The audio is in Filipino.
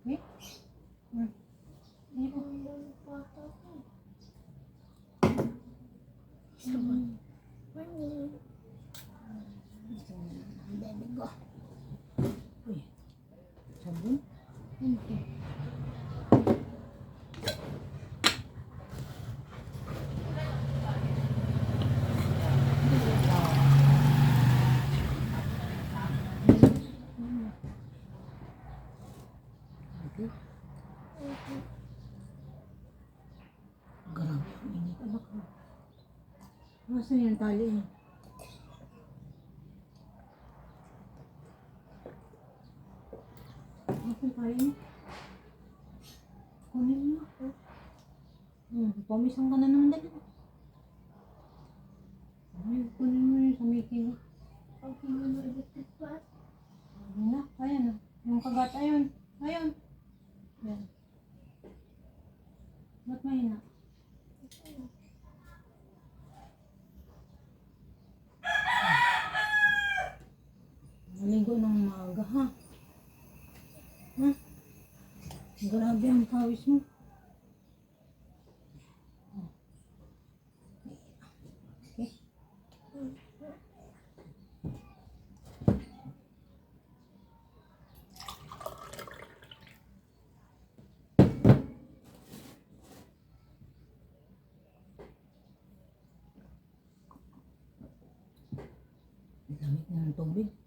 Okay? Ayun. Baby ko. Uy. Sabon? Hindi. Okay. Grabe ang init. Anak ko. Nasaan yung tali eh? Nasaan yung tali niya? Kunin mo ako. Pamisang ka na naman dali. Ay, kunin mo yun sa Mickey. Okay, mo electric pa. Ayun na, ayan na. Yung kagat, ayun. Ayun. Yan. Ba't mahina? Maligo ng maaga, ha? Ha? Grabe ang pawis mo. Okay. Lamig na ng tubig.